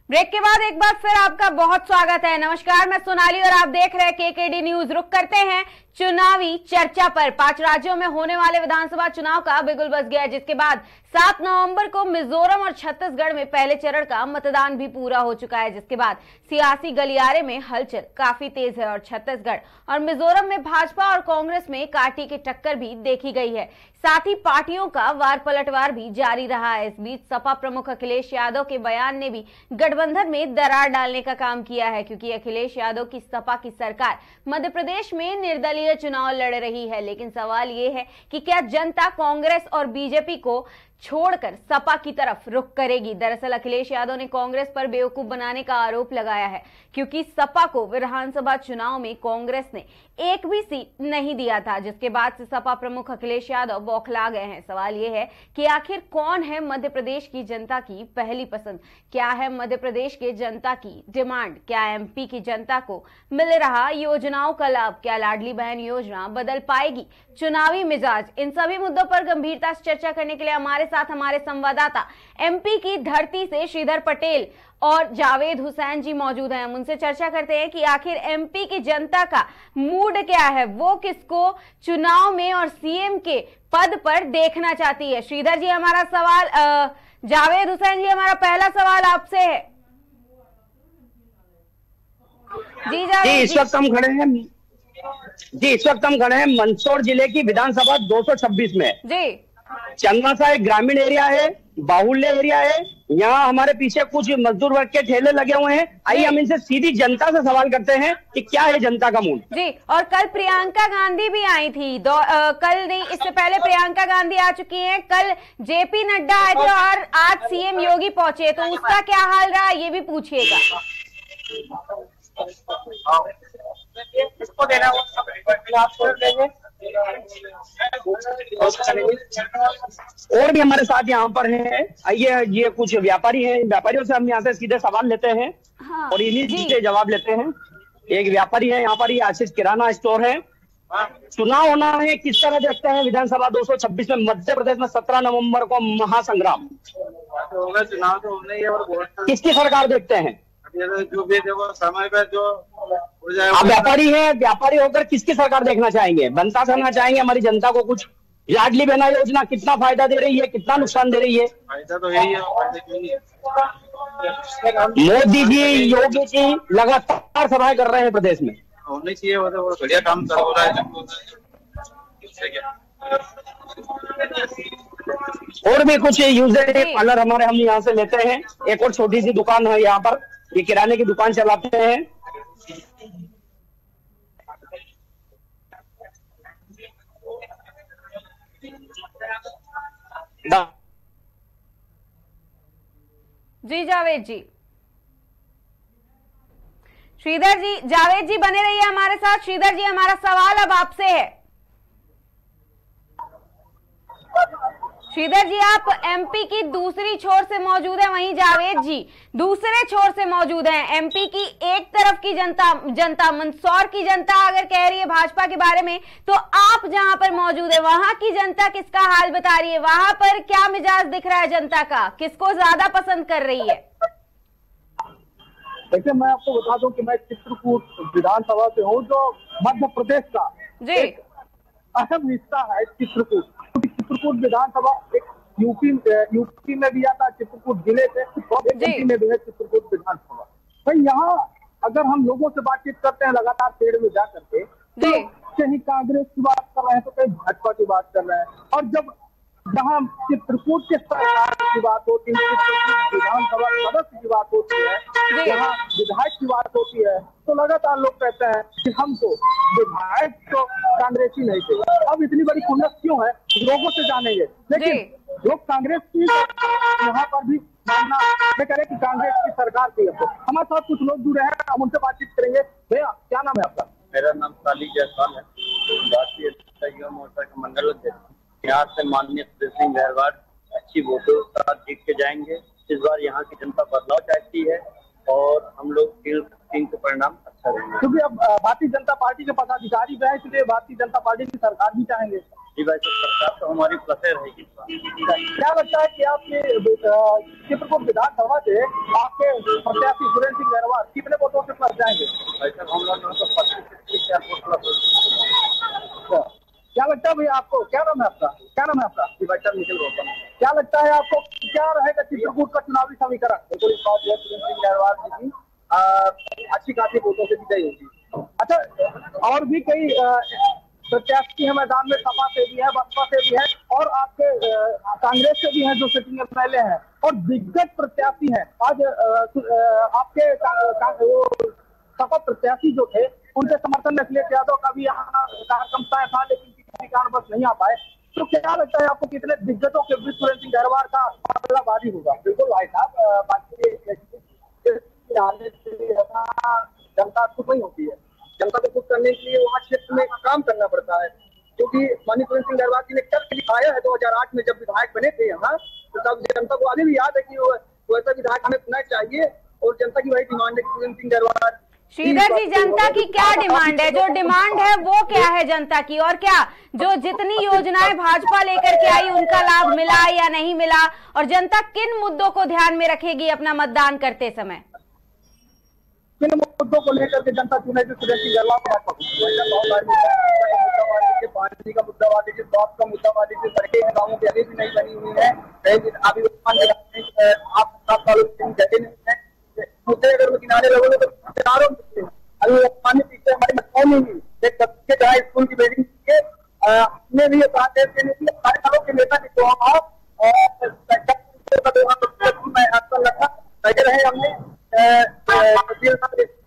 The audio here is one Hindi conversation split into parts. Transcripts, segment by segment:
ब्रेक के बाद एक बार फिर आपका बहुत स्वागत है। नमस्कार, मैं सोनाली और आप देख रहे हैं केकेडी न्यूज। रुक करते हैं चुनावी चर्चा पर। 5 राज्यों में होने वाले विधानसभा चुनाव का बिगुल बज गया है, जिसके बाद 7 नवंबर को मिजोरम और छत्तीसगढ़ में पहले चरण का मतदान भी पूरा हो चुका है, जिसके बाद सियासी गलियारे में हलचल काफी तेज है और छत्तीसगढ़ और मिजोरम में भाजपा और कांग्रेस में कांटे की टक्कर भी देखी गई है। साथ ही पार्टियों का वार पलटवार भी जारी रहा है। इस बीच सपा प्रमुख अखिलेश यादव के बयान ने भी गठबंधन में दरार डालने का काम किया है, क्योंकि अखिलेश यादव की सपा की सरकार मध्य प्रदेश में निर्दलीय चुनाव लड़ रही है। लेकिन सवाल ये है कि क्या जनता कांग्रेस और बीजेपी को छोड़कर सपा की तरफ रुख करेगी। दरअसल अखिलेश यादव ने कांग्रेस पर बेवकूफ बनाने का आरोप लगाया है, क्योंकि सपा को विधानसभा चुनाव में कांग्रेस ने एक भी सीट नहीं दिया था, जिसके बाद से सपा प्रमुख अखिलेश यादव बौखला गए हैं। सवाल यह है कि आखिर कौन है मध्य प्रदेश की जनता की पहली पसंद? क्या है मध्य प्रदेश के जनता की डिमांड? क्या एमपी की जनता को मिल रहा योजनाओं का लाभ? क्या लाडली बहन योजना बदल पाएगी चुनावी मिजाज? इन सभी मुद्दों पर गंभीरता से चर्चा करने के लिए हमारे साथ हमारे संवाददाता एमपी की धरती से श्रीधर पटेल और जावेद हुसैन जी मौजूद हैं। हम उनसे चर्चा करते हैं कि आखिर एमपी की जनता का मूड क्या है, वो किसको चुनाव में और सीएम के पद पर देखना चाहती है। श्रीधर जी, हमारा सवाल जावेद हुसैन जी, हमारा पहला सवाल आपसे है। जी जावेद इस वक्त हम खड़े हैं मंदसौर जिले की विधानसभा 226 में। जी, चंदवासा एक ग्रामीण एरिया है, बाहुल्य एरिया है। यहाँ हमारे पीछे कुछ मजदूर वर्ग के ठेले लगे हुए हैं। आइए हम इनसे सीधी जनता से सवाल करते हैं कि क्या है जनता का मूड। जी, और कल प्रियंका गांधी भी आई थी। कल नहीं, इससे पहले प्रियंका गांधी आ चुकी हैं। कल जेपी नड्डा आए थे और आज सीएम योगी पहुंचे, तो उसका क्या हाल रहा ये भी पूछिएगा। इसको देना और भी हमारे साथ यहाँ पर हैं। आइए, ये कुछ व्यापारी हैं, व्यापारियों से हम यहाँ से सीधे सवाल लेते हैं। हाँ, और इन्हीं से जवाब लेते हैं। एक व्यापारी है यहाँ पर, ये आशीष किराना स्टोर है। चुनाव होना है, किस तरह देखते हैं विधानसभा 226 में मध्य प्रदेश में 17 नवंबर को महासंग्राम? चुनाव तो होने ही और किसकी सरकार देखते हैं? जो भी देखो समय पे जो आप व्यापारी हैं, व्यापारी होकर किसकी सरकार देखना चाहेंगे? बनता करना चाहेंगे हमारी जनता को कुछ? लाडली बहना योजना कितना फायदा दे रही है, कितना नुकसान दे रही है? फायदा तो यही है, फायदा क्यों नहीं है? मोदी जी, योगी जी लगातार सभाएं कर रहे हैं प्रदेश में। होनी चाहिए, वो तो बढ़िया काम कर रहा है। और भी कुछ यूजर पार्लर हमारे हम यहाँ से लेते हैं। एक और छोटी सी दुकान है यहाँ पर, ये किराने की दुकान चलाते हैं। जी जावेद जी, श्रीधर जी, जावेद जी बने रहिए हमारे साथ। श्रीधर जी, हमारा सवाल अब आपसे है। श्रीधर जी, आप एमपी की दूसरी छोर से मौजूद हैं, वहीं जावेद जी दूसरे छोर से मौजूद हैं। एमपी की एक तरफ की जनता मंदसौर की जनता अगर कह रही है भाजपा के बारे में, तो आप जहां पर मौजूद है वहां की जनता किसका हाल बता रही है? वहां पर क्या मिजाज दिख रहा है जनता का? किसको ज्यादा पसंद कर रही है? देखिए, मैं आपको बता दूं कि मैं चित्रकूट विधानसभा से हूँ, जो मध्य प्रदेश का एक अहम हिस्सा है। चित्रकूट विधानसभा एक यूपी में भी आता है, चित्रकूट जिले से, और एमपी में भी है चित्रकूट विधानसभा। भाई, यहाँ अगर हम लोगों से बातचीत करते हैं लगातार पेड़ में जा करके, तो कहीं कांग्रेस की बात कर रहे हैं तो कहीं भाजपा की बात कर रहे हैं। और जब जहाँ चित्रकूट के सरकार की बात होती है, चित्रकूट विधानसभा सदस्य की बात होती है, यहाँ विधायक की बात होती है, तो लगातार लोग कहते हैं कि हम तो विधायक तो कांग्रेसी नहीं थे। अब इतनी बड़ी खुन्नस क्यों है, लोगों से जानेंगे। लेकिन लोग कांग्रेस की यहाँ पर भी मानना मैं कह रहे कि कांग्रेस की सरकार की है। हमारे साथ कुछ लोग जुड़े हैं, हम उनसे बातचीत करेंगे। भैया, क्या नाम है आपका? मेरा नाम साली जायसवाल है, भारतीय जनता युवा मोर्चा का मंडल अध्यक्ष। यहाँ से माननीय सुरेश सिंह गहरवाड़ अच्छी वोटों के साथ जीत के जाएंगे। इस बार यहाँ की जनता बदलाव चाहती है और हम लोग 3 का परिणाम अच्छा क्योंकि अब भारतीय जनता पार्टी के पदाधिकारी भी है, इसलिए भारतीय जनता पार्टी की सरकार भी चाहेंगे। जी भाई, सरकार तो हमारी प्लस रहेगी। क्या लगता है कि आपके चित्रकूट विधानसभा से आपके प्रत्याशी सुरेंद्र सिंह गहरवार कितने वोटों से प्लस जाएंगे? हम लोग तो 25 क्या लगता है भैया आपको? क्या नाम है आपका? निखिल गौतम। क्या लगता है आपको क्या रहेगा चित्रकूट का चुनावी समीकरण? देखो, इस बात यह सुरेंद्र सिंह गहरवार जी की अच्छी खासी वोटों से विजयी होगी। अच्छा, और भी कई प्रत्याशी है मैदान में, सपा से भी है, बसपा से भी है और आपके कांग्रेस से भी है जो सिटिंग एमएलए हैं और दिग्गज प्रत्याशी हैं। आज आपके सपा प्रत्याशी जो थे उनके समर्थन में अखिलेश यादव का भी यहाँ कार्यक्रम तय था, लेकिन किसी कारणवश नहीं आ पाए। तो क्या लगता है आपको कितने दिग्गजों के बीच सुरेंद्र सिंह गहरवार का मुकाबला भारी होगा? बिल्कुल भाई साहब, जनता खुद नहीं होती है। जनता को खुश करने के लिए वहाँ क्षेत्र में काम करना पड़ता है, क्योंकि माननीय सुरेंद्र सिंह गहरवार जी ने करके दिखाया है। 2008 में जब विधायक बने थे यहाँ, तो तब जनता को अभी भी याद है कि वैसा विधायक हमें चुनना चाहिए और जनता की वही डिमांड है कि सुरेंद्र सिंह गहरवार। श्रीधर जी, जनता की क्या डिमांड है? जो डिमांड है वो क्या है जनता की? और क्या जो जितनी योजनाएं भाजपा लेकर के आई उनका लाभ मिला या नहीं मिला, और जनता किन मुद्दों को ध्यान में रखेगी अपना मतदान करते समय? किन मुद्दों को लेकर के जनता चुनेगी सुरेंद्र सिंह गहरवार को? पानी का मुद्दा मान लीजिए, स्वास्थ्य का मुद्दा मान लीजिए, सड़कें गाँवों की अभी भी नहीं बनी हुई है, अभी आप 7 सालों से जगह नहीं है मुद्दे। अगर वो किनारे लोगों तो किनारों अभी पानी पीछे हमारी मकान नहीं हुई, एक बच्चे जहाँ स्कूल की बिल्डिंग हमने भी कहा सारे दलों के नेता की तो लगा सही रहे। हमने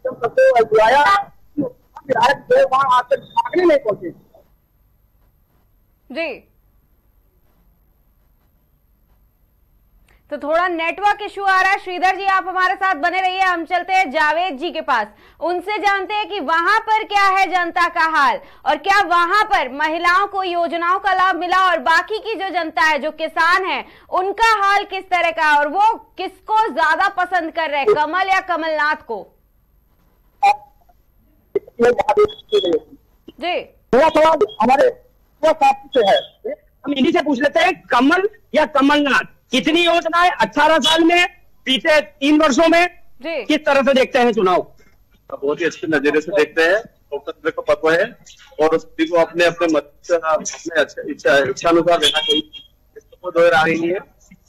सबको बुलाया, विधायक जो वहाँ आज तक भागने नहीं पहुंचे। जी, तो थोड़ा नेटवर्क इशू आ रहा है। श्रीधर जी, आप हमारे साथ बने रहिए, हम चलते हैं जावेद जी के पास, उनसे जानते हैं कि वहां पर क्या है जनता का हाल, और क्या वहां पर महिलाओं को योजनाओं का लाभ मिला, और बाकी की जो जनता है, जो किसान है, उनका हाल किस तरह का, और वो किसको ज्यादा पसंद कर रहे हैं, कमल या कमलनाथ को? जी, सवाल हमारे से है, हम इन्हीं से पूछ लेते हैं, कमल या कमलनाथ, कितनी योजनाएं 18 साल में, बीते 3 वर्षों में, किस तरह से देखते हैं चुनाव? बहुत ही अच्छे नजरिए से देखते हैं, लोकतंत्र को पता है और उस को अपने अपने मत से अपने इच्छा अनुसार देना चाहिए, इसको कोई राय नहीं है।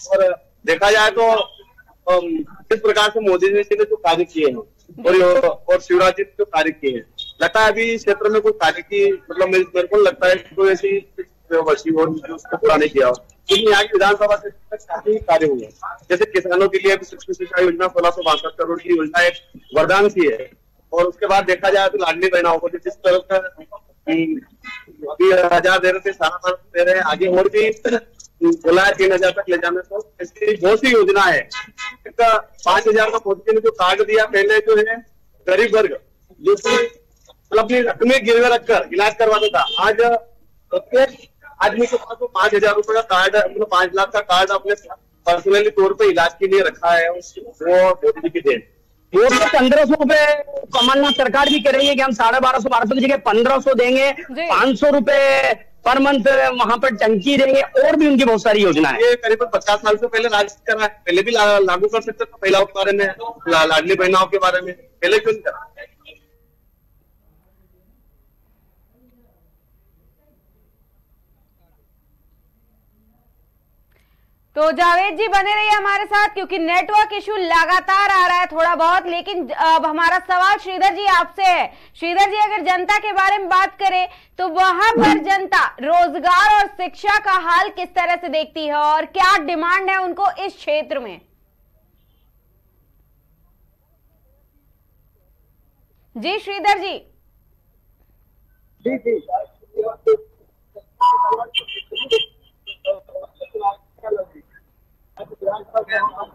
और देखा जाए तो किस प्रकार से मोदी जी ने जो कार्य किए हैं और शिवराज जी ने जो कार्य किए हैं, लगता है अभी क्षेत्र में कोई कार्य की मतलब मेरे को लगता है कि कोई ऐसी उसको पूरा नहीं किया, लेकिन यहाँ की विधानसभा से काफी कार्य हुए हैं। जैसे किसानों के लिए सूक्ष्म सिंचाई योजना 1662 करोड़ की योजना एक वरदान सी है, और उसके बाद देखा जाए तो लाडली बहनाओं को जिस तरह का 1000 दे रहे थे, 7,000 दे रहे हैं, आगे और भी 3,000 तक ले जाने को इसकी बहुत सी योजना है। 5,000 का मोदी ने जो कार्ड दिया पहले, जो है गरीब वर्ग जो मतलब अपनी रकमें गिरवे रखकर इलाज करवाता था, आज प्रत्येक आदमी के पास 5,000 रुपए का कार्ड, मतलब 5 लाख का कार्ड अपने पर्सनली तौर पे इलाज के लिए रखा है, वो मोदी जी की देन। वो तो 1,500 रुपए कमलनाथ सरकार भी कह रही है कि हम 1250 की जगह 1,500 देंगे, 500 रुपए पर मंथ वहां पर टंकी देंगे, और भी उनकी बहुत सारी योजना है। ये करीबन 50 साल से पहले राज्य कर रहा है, पहले भी लागू कर सकते थे। महिलाओं के बारे में, लाडली बहनाओं के बारे में पहले क्यों नहीं करा? तो जावेद जी बने रहिए हमारे साथ, क्योंकि नेटवर्क इशू लगातार आ रहा है थोड़ा बहुत। लेकिन अब हमारा सवाल श्रीधर जी आपसे है। श्रीधर जी, अगर जनता के बारे में बात करें तो वहां पर जनता रोजगार और शिक्षा का हाल किस तरह से देखती है, और क्या डिमांड है उनको इस क्षेत्र में? जी श्रीधर जी। जी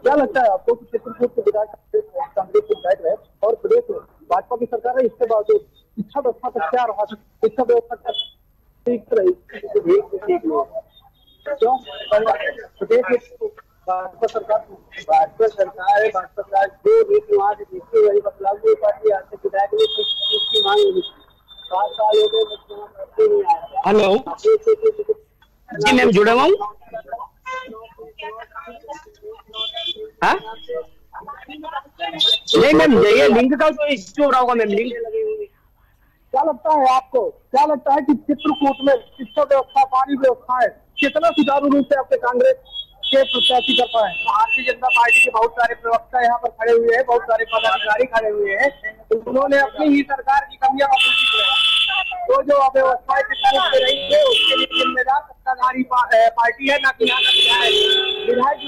क्या लगता है आपको कि चित्रकूट के विधायक कांग्रेस के विधायक रहे और प्रदेश में भाजपा की सरकार है, इसके बावजूद शिक्षा व्यवस्था तक क्या रहा? शिक्षा व्यवस्था ठीक रही, क्यों प्रदेश में भाजपा सरकार है। भाजपा सरकार जो नीति वहाँ से देखते वही बदलाव नहीं पाती। आज से विधायक ने उसकी मांग नहीं। 7 साल हो गए। हेलो जी मैम, जुड़े हुआ हूँ। हाँ नहीं मैम, ये लिंक का तो इश्यू हो रहा होगा मैम, लिंक लगे हुए। क्या लगता है आपको, क्या लगता है कि चित्रकूट में शिक्षा व्यवस्था, पानी व्यवस्था है, कितना सुचारू रूप से आपके कांग्रेस के प्रत्याशी कर पाए? भारतीय जनता पार्टी के बहुत सारे प्रवक्ता यहाँ पर खड़े हुए हैं, बहुत सारे पदाधिकारी खड़े हुए हैं। उन्होंने अपनी ही सरकार की कमियां तो जो अव्यवस्थाएं चित्रकूट में रही है उसके लिए जिम्मेदार सत्ताधारी पार्टी है, ना कि विधायक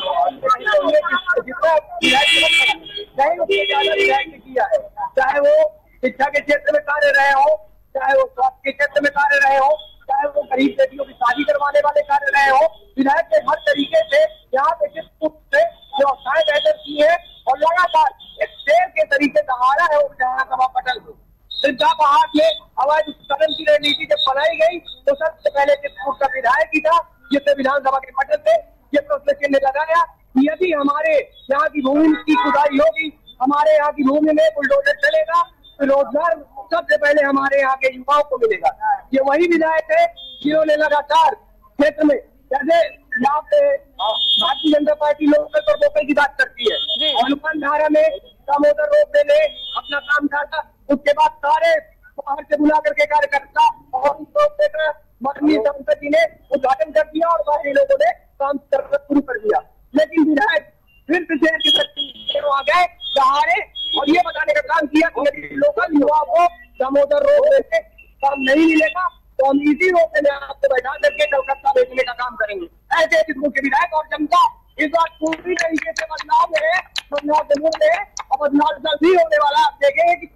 जितना विधायक ने किया है, चाहे वो शिक्षा के क्षेत्र में कार्य रहे हो, चाहे वो स्वास्थ्य के क्षेत्र में कार्य रहे हो, चाहे वो गरीब बेटियों की शादी करवाने वाले कार्य रहे हो, विधायक ने हर तरीके से यहाँ पे चित्रकूट से व्यवस्थाएं बेहतर की है और लगातार एक शेर के तरीके दहाड़ा है वो विधानसभा पटल को। सिद्धा पहाड़ में अवैध उत्खनन की रणनीति जब बनाई गई तो सबसे पहले चित्रकूट का विधायक ही था जिसने विधानसभा के पटल से ये प्रश्न चिन्ह लगाया, यदि हमारे यहाँ की भूमि की खुदाई होगी, हमारे यहाँ की भूमि में बुलडोजर चलेगा, रोजगार सबसे पहले हमारे यहाँ के युवाओं को मिलेगा। ये वही विधायक है जिन्होंने लगातार क्षेत्र में, जैसे यहाँ पे भारतीय जनता पार्टी लोकल और वोकल की बात करती है, हनुमान धारा में दामोदर रोपवे ने अपना काम था, उसके बाद सारे बाहर से बुला करके कार्यकर्ता और रोपवे का माननीय सांसद जी ने उद्घाटन कर दिया और बाकी लोगों ने काम करना शुरू कर दिया। लेकिन विधायक फिर से शहर के प्रति आ गए सहारे और ये बताने का काम किया कि यदि लोकल युवा को दामोदर रोपवे से काम नहीं मिलेगा तो हम इसी रोपवे में आपको बैठा करके कलकत्ता भेजने का काम करेंगे। ऐसे चित्रकूट के विधायक और जनता इस बात पूरी तरीके से बदलाव है, बदलाव जरूर है और बदलाव जल्दी होने वाला। आप देखेंगे कि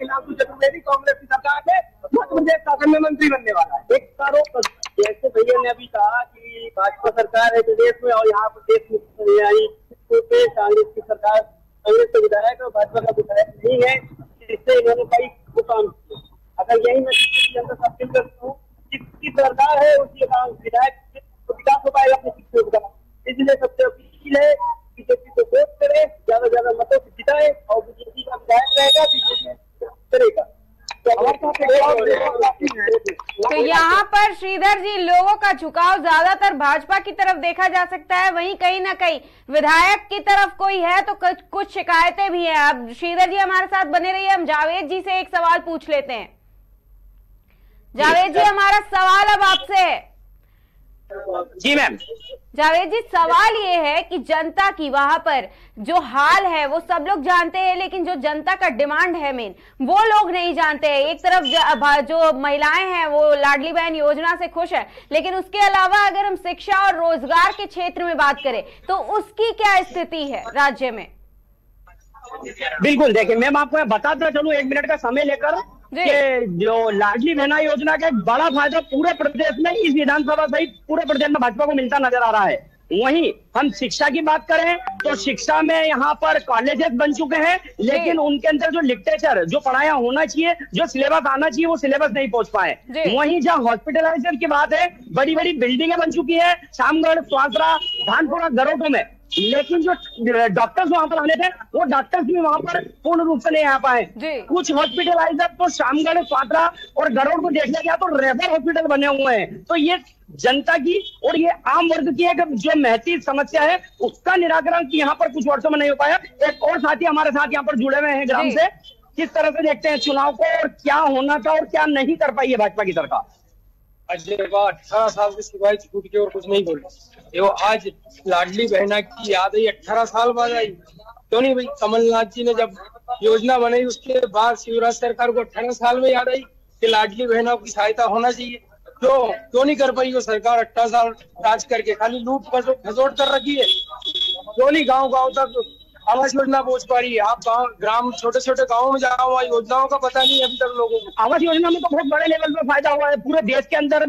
लालू चतुर्वेदी कांग्रेस की सरकार में मध्य प्रदेश शासन में मंत्री बनने वाला है। एक आरोप जैसे भैया ने अभी कहा कि भाजपा सरकार है प्रदेश में और यहाँ पर देश में कांग्रेस की सरकार, कांग्रेस का विधायक और भाजपा का विधायक नहीं है, जिससे इन्होंने कई काम किए। अगर यही मैं हूँ जिसकी सरकार है उसके विधायक विकास हो पाएगा अपने शिक्षक का, इसलिए सबसे अपील है बीजेपी को वोट करे, ज्यादा ज्यादा मतों से जिताए और बीजेपी का विधायक रहेगा, बीजेपी करेगा। तो यहाँ पर श्रीधर जी, लोगों का झुकाव ज्यादातर भाजपा की तरफ देखा जा सकता है, वहीं कहीं ना कहीं विधायक की तरफ कोई है तो कुछ शिकायतें भी हैं। अब श्रीधर जी हमारे साथ बने रहिए, हम जावेद जी से एक सवाल पूछ लेते हैं। जावेद जी, हमारा सवाल अब आपसे है। जी मैम। जावेद जी, सवाल ये है कि जनता की वहां पर जो हाल है वो सब लोग जानते हैं, लेकिन जो जनता का डिमांड है मेन वो लोग नहीं जानते हैं। एक तरफ जो महिलाएं हैं वो लाडली बहन योजना से खुश है, लेकिन उसके अलावा अगर हम शिक्षा और रोजगार के क्षेत्र में बात करें तो उसकी क्या स्थिति है राज्य में? बिल्कुल, देखिए मैम, आपको बताता चलूं 1 मिनट का समय लेकर कि जो लाडली बहना योजना का एक बड़ा फायदा पूरे प्रदेश में, इस विधानसभा सहित पूरे प्रदेश में भाजपा को मिलता नजर आ रहा है। वहीं हम शिक्षा की बात करें तो शिक्षा में यहाँ पर कॉलेजेस बन चुके हैं, लेकिन उनके अंदर जो लिटरेचर, जो पढ़ाया होना चाहिए, जो सिलेबस आना चाहिए, वो सिलेबस नहीं पहुंच पाए। वहीं जहाँ हॉस्पिटलाइजेशन की बात है, बड़ी बड़ी बिल्डिंगें बन चुकी है शामगढ़, स्वासरा, धानपुरा, गरोटो में, लेकिन जो डॉक्टर्स वहां पर आने थे वो डॉक्टर्स भी वहां पर पूर्ण रूप से नहीं आ पाए। कुछ हॉस्पिटलाइजर तो शामगढ़, स्वात्रा और गरुड़ को देखने गया तो रेफर हॉस्पिटल बने हुए हैं। तो ये जनता की और ये आम वर्ग की एक जो महती समस्या है उसका निराकरण की यहाँ पर कुछ वर्षों में नहीं हो पाया। एक और साथी हमारे साथ यहाँ पर जुड़े हुए हैं ग्राम से, किस तरह से देखते हैं चुनाव को और क्या होना था और क्या नहीं कर पाई है भाजपा की सरकार? अजय 18 साल की सिवाय छूट के और कुछ नहीं बोले। वो आज लाडली बहना की याद आई, 18 साल बाद आई। क्यों नहीं भाई? कमलनाथ जी ने जब योजना बनाई उसके बाद शिवराज सरकार को 18 साल में याद आई कि लाडली बहनों की सहायता होना चाहिए। क्यों नहीं कर पाई वो सरकार? 18 साल राज करके खाली लूट खसोट कर रखी है। क्यों नहीं गाँव गाँव तक आवास योजना पहुंच पा रही है? आप गाँव, ग्राम, छोटे छोटे गाँव में जाओ, वहाँ योजनाओं का पता नहीं अभी तक लोगों को। आवास योजना में तो बहुत बड़े लेवल पे फायदा हुआ है पूरे देश के अंदर।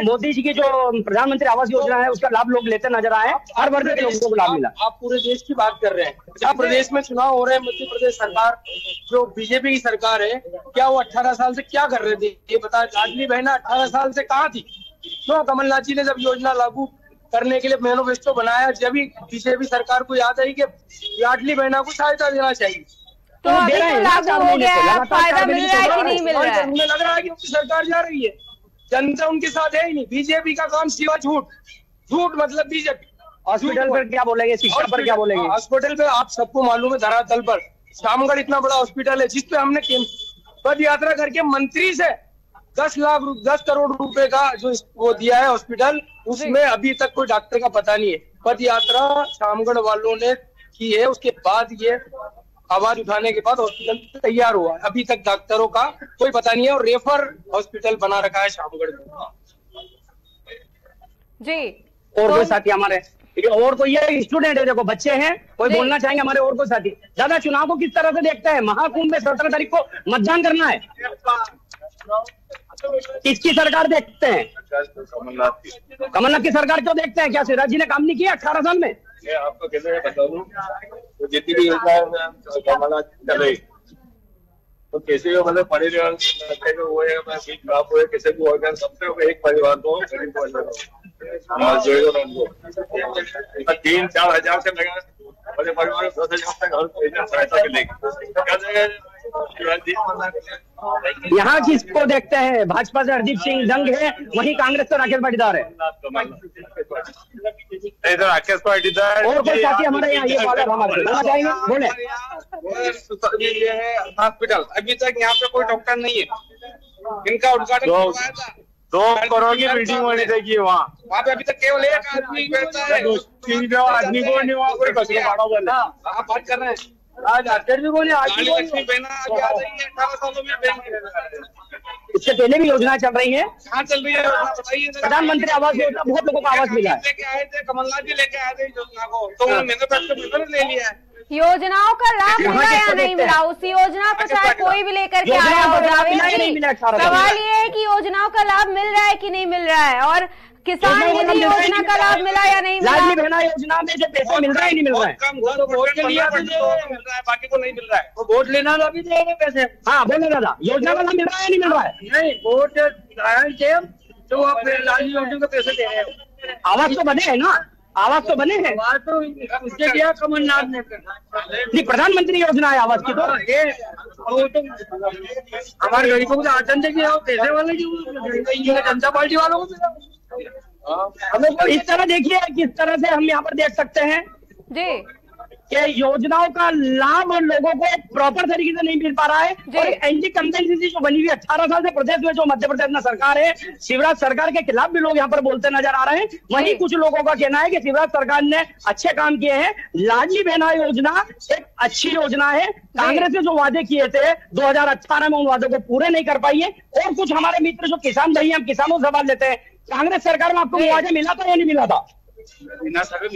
मोदी जी की जो प्रधानमंत्री आवास योजना है उसका लाभ लोग लेते नजर आए, हर वर्ग के लोगों को लाभ मिला। आप पूरे देश की बात कर रहे हैं, जहाँ प्रदेश में चुनाव हो रहे हैं, मध्य प्रदेश सरकार जो बीजेपी की सरकार है, क्या वो 18 साल से क्या कर रहे थे ये बता? लाडली बहना 18 साल से कहाँ थी? क्यों कमलनाथ जी ने जब योजना लागू करने के लिए मैनिफेस्टो बनाया, जब भी बीजेपी सरकार को याद आई कि लाडली बहना को सहायता देना चाहिए। तो अभी तो लागू हो गया है, फायदा मिल रहा है कि नहीं मिल रहा है? उन्हें लग रहा है कि उनकी सरकार जा रही है, जनता उनके साथ है ही नहीं। बीजेपी का काम सिवा झूठ, झूठ मतलब बीजेपी। हॉस्पिटल पर क्या बोलेंगे, शिक्षा पर क्या बोलेंगे? हॉस्पिटल पे आप सबको मालूम है, धरातल पर शामगढ़ इतना बड़ा हॉस्पिटल है जिसपे हमने पद यात्रा करके मंत्री से 10 करोड़ रुपए का जो वो दिया है हॉस्पिटल, उसमें अभी तक कोई डॉक्टर का पता नहीं है। पद यात्रा शामगढ़ वालों ने की है, उसके बाद ये आवाज उठाने के बाद हॉस्पिटल तैयार हुआ है, अभी तक डॉक्टरों का कोई पता नहीं है, और रेफर हॉस्पिटल बना रखा है शामगढ़ में। जी और कोई साथी हमारे, और कोई ये स्टूडेंट है, देखो बच्चे हैं, कोई बोलना चाहेंगे हमारे और कोई साथी? दादा, चुनाव को किस तरह से देखते हैं? महाकुंभ में 17 तारीख को मतदान करना है, किसकी सरकार देखते हैं? कमलनाथ की सरकार क्यों देखते हैं? क्या शिवराज जी ने काम नहीं किया 18 साल में? आपको कैसे बता दूं, तो जितनी भी योजना कमलनाथ चले तो कैसे भी मतलब पढ़े हुए खराब हुए, कैसे भी हो गया, सबसे एक परिवार को 3-4 हजार से लगा, बड़े परिवार 10,000 तक सहायता मिलेगी। यहाँ किसको देखते हैं? भाजपा से हरदीप सिंह दंग है, वहीं कांग्रेस से राकेश पाटीदार है। राकेश पाटीदार और कोई साथी हमारे यहाँ ये वाला हमारे बोले हॉस्पिटल अभी तक यहाँ पे कोई डॉक्टर नहीं है, इनका उद्घाटन 2 करोड़ की बिल्डिंग होनी चाहिए वहाँ पे अभी तक केवल एक आदमी बैठता है, आदमी को नहीं वहाँ कोई आप बात कर रहे हैं। आज आदमी को नहीं, लक्ष्मी बहना आगे आ रही है 18 सालों में। इससे पहले भी योजना चल रही है, कहाँ चल रही है बताइए? प्रधानमंत्री आवास योजना बहुत लोगों को आवास मिला है। लेके आए थे, कमलनाथ जी लेके आए थे योजना को, तो मैंने ले लिया है। योजनाओं का लाभ मिला या नहीं मिला? उस योजना को चाहे कोई भी लेकर के आया हो, जावेद जी, सवाल ये है कि योजनाओं का लाभ मिल रहा है कि नहीं मिल रहा है, और किसान निधि योजना का लाभ मिला या नहीं मिला? लाडली बहना योजना में जो पैसा मिल रहा है नहीं मिल रहा है? वोट के लिए मिल रहा है, बाकी को नहीं मिल रहा है। तो वोट लेना अभी देंगे पैसे। हाँ बोले दादा, योजना का लाभ मिल रहा है नहीं मिल रहा है? नहीं, वोट आए तो आप लाडली योजना के पैसे दे रहे हो। आवास तो बने है ना, आवास तो बने हैं, तो उसके दिया कमलनाथ ने। नहीं, प्रधानमंत्री योजना है आवास की, तो ये हमारे गरीबों को आदन देखिए, पैसे वाले जनता पार्टी वालों को हमें तो इस तरह देखिए, किस तरह से हम यहाँ पर देख सकते हैं जी कि योजनाओं का लाभ लोगों को प्रॉपर तरीके से नहीं मिल पा रहा है। और एंटी कंपेंसेशन जो बनी हुई 18 साल से प्रदेश में जो मध्य प्रदेश में सरकार है, शिवराज सरकार के खिलाफ भी लोग यहाँ पर बोलते नजर आ रहे हैं। वहीं कुछ लोगों का कहना है कि शिवराज सरकार ने अच्छे काम किए हैं। लाडली बहना योजना एक अच्छी योजना है, कांग्रेस ने जो वादे किए थे 2018 में, उन वादों को पूरे नहीं कर पाई है। और कुछ हमारे मित्र जो किसान भाई, हम किसानों से सवाल लेते हैं, कांग्रेस सरकार में आपको मुआवजा मिला था या नहीं मिला था? बिना सर्वे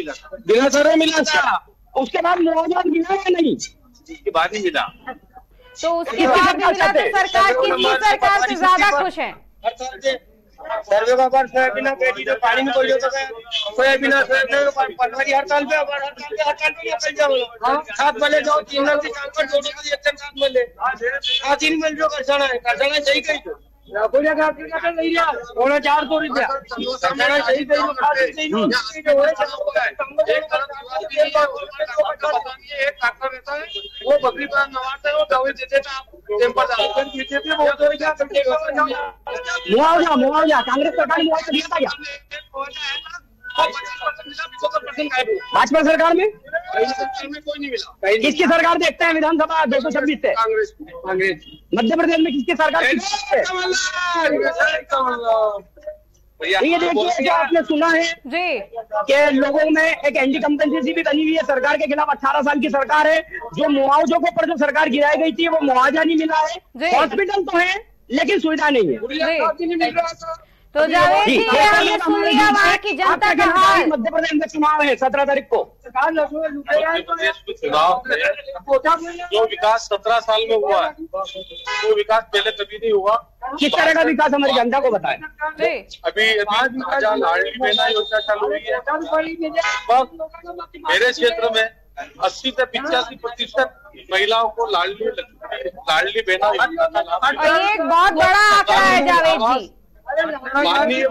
मिला था। उसके बाद मुआवजा मिला या नहीं? उसके बाद नहीं मिला, तो उसके बाद भी मिला तो सरकार किसकी सरकार से ज्यादा खुश है? सर्वे का बार सोयाबीन बेटी तो पानी में कोई होता है, सोयाबीन पटवारी हड़ताल पे 7 बजे जाओ 3 लाख काम कर, 2 साथ मिले 3 मिल जो करना है सही कही तो नहीं रहा 400 रुपया सही कही वो बकरी पालन नवाता है, वो दवाई देते मुआवजा कांग्रेस सरकार ने मुआवजा दिया था क्या? भाजपा सरकार में कोई नहीं मिला। किसकी सरकार देखते हैं विधानसभा 226 से? कांग्रेस मध्य प्रदेश में किसकी सरकार? ये देखिए, जो आपने सुना है जी कि लोगों में एक एंटी कंपेंसेशन भी बनी हुई है सरकार के खिलाफ। 18 साल की सरकार है, जो मुआवजों के ऊपर जो सरकार गिराई गई थी वो मुआवजा नहीं मिला है। हॉस्पिटल तो है लेकिन सुविधा नहीं है। तो जावेद जी, आपने सुन लिया वहाँ की जनता का हाल। मध्य प्रदेश में चुनाव है 17 तारीख को। चुनाव जो विकास 17 साल में हुआ है, वो विकास पहले कभी नहीं हुआ। किस तरह का विकास हमारी जनता को बताएं? अभी लाडली बहना योजना चालू हुई है, मेरे क्षेत्र में 80 से 85% महिलाओं को लाडली बहना योजना का लाभ। और ये एक बहुत बड़ा आंकड़ा है जावेद जी, माननीय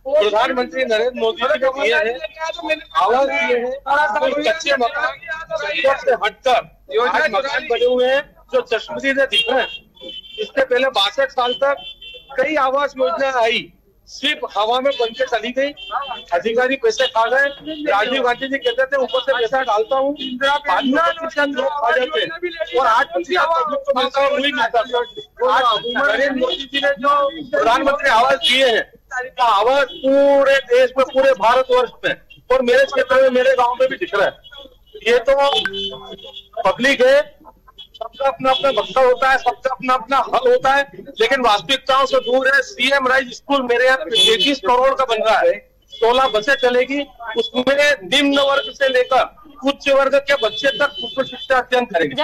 प्रधानमंत्री नरेंद्र मोदी जी ने दिए हैं, आवास दिए हैं, कोई कच्चे मकान से हटकर आज मकान बने हुए हैं जो चश्मदीद दिख रहे हैं। इससे पहले 62 साल तक कई आवास योजना आई, सिर्फ हवा में बन के चली गई, अधिकारी पैसे खा गए। राजीव गांधी जी कहते थे ऊपर से पैसा डालता हूँ, लोग खा जाते हैं और आज नरेंद्र मोदी जी ने जो प्रधानमंत्री आवास दिए हैं, आवास पूरे देश में, पूरे भारतवर्ष में और मेरे क्षेत्र में, मेरे गांव में भी दिख रहा है। ये तो पब्लिक है, सबका अपना अपना मकसद होता है, सबका अपना अपना हल होता है, लेकिन वास्तविकताओं से दूर है। सीएम राइज स्कूल मेरे यहाँ 33 करोड़ का बन रहा है, 16 बसें चलेगी, उसमें निम्न वर्ग से लेकर उच्च वर्ग के बच्चे तक उच्च शिक्षा अध्ययन करेंगे।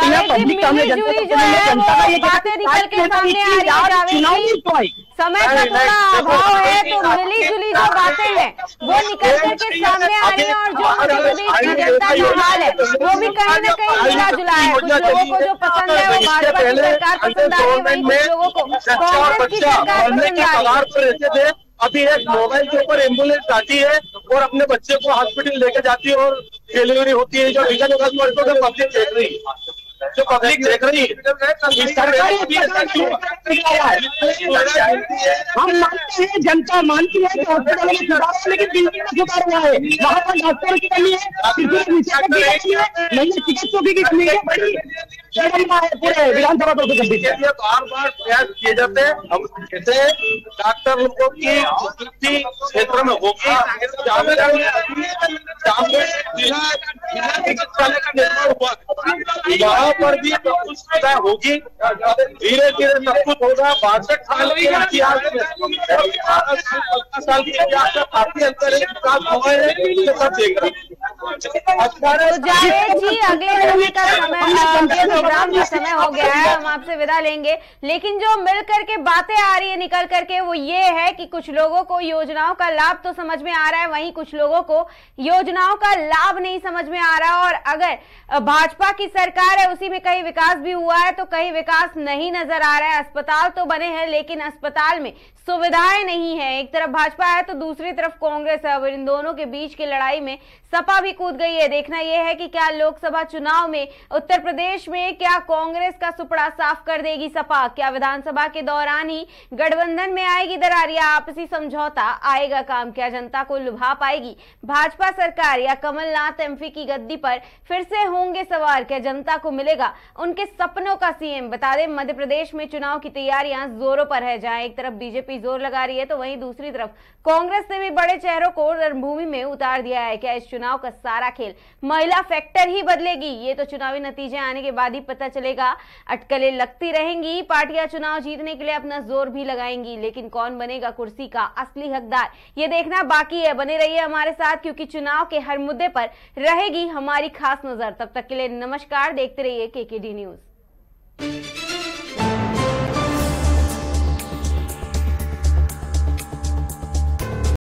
समय का थोड़ा अभाव है तो मिली जुली जो बातें हैं वो निकल करके सामने आ रही है और जो मध्य प्रदेश की जनता का हाल है वो भी कहीं न कहीं मिला जुला है। कुछ लोगों को जो पसंद है वो भाजपा की सरकार पसंद आ रही है, वहीं कुछ लोगों को कांग्रेस की सरकार पसंद आ रही है। अभी एक मोबाइल के ऊपर एम्बुलेंस आती है और अपने बच्चे को हॉस्पिटल लेके जाती है और डिलीवरी होती है। जो विगत 10 वर्षों से पब्लिक देख रही है, जो पब्लिक देख रही है, हम मानते हैं, जनता मानती है कि हॉस्पिटल में सुधार, लेकिन बिल्कुल सुधार हुआ है। वहाँ पर डॉक्टर की कमी है, नहीं चिकित्सकों की कमी है, पूरे विधानसभा को बार बार प्रयास किए जाते हैं। हम कहते हैं डॉक्टर लोगों की उपलब्धि क्षेत्र में होगी, चिकित्सालय का निर्माण हुआ, वहाँ पर भी कुछ सुविधा होगी, धीरे धीरे सब कुछ होगा। 62 साल के इतिहास में 15 साल के इतिहास में काफी अंतर है, विकास हुआ है, सब देख रहे हैं। जावेद जी, अगले प्रोग्राम का समय हो गया है, हम आपसे विदा लेंगे, लेकिन जो मिल करके बातें आ रही है निकल करके वो ये है कि कुछ लोगों को योजनाओं का लाभ तो समझ में आ रहा है, वहीं कुछ लोगों को योजनाओं का लाभ नहीं समझ में आ रहा। और अगर भाजपा की सरकार है उसी में कहीं विकास भी हुआ है तो कहीं विकास नहीं नजर आ रहा है। अस्पताल तो बने हैं लेकिन अस्पताल में सुविधाएं नहीं है। एक तरफ भाजपा है तो दूसरी तरफ कांग्रेस है। अब इन दोनों के बीच की लड़ाई में सपा भी कूद गई है। देखना यह है कि क्या लोकसभा चुनाव में उत्तर प्रदेश में क्या कांग्रेस का सुपड़ा साफ कर देगी सपा, क्या विधानसभा के दौरान ही गठबंधन में आएगी दरार या आपसी समझौता आएगा काम, क्या जनता को लुभा पाएगी भाजपा सरकार या कमलनाथ एमपी की गद्दी पर फिर से होंगे सवार, क्या जनता को मिलेगा उनके सपनों का सीएम। बता दें मध्य प्रदेश में चुनाव की तैयारियां जोरों पर है, जहां एक तरफ बीजेपी जोर लगा रही है तो वहीं दूसरी तरफ कांग्रेस ने भी बड़े चेहरों को रणभूमि में उतार दिया है। क्या इस चुनाव का सारा खेल महिला फैक्टर ही बदलेगी, ये तो चुनावी नतीजे आने के बाद ही पता चलेगा। अटकलें लगती रहेंगी, पार्टियां चुनाव जीतने के लिए अपना जोर भी लगाएंगी, लेकिन कौन बनेगा कुर्सी का असली हकदार ये देखना बाकी है। बने रहिए हमारे साथ क्योंकि चुनाव के हर मुद्दे पर रहेगी हमारी खास नजर। तब तक के लिए नमस्कार, देखते रहिए केकेडी न्यूज।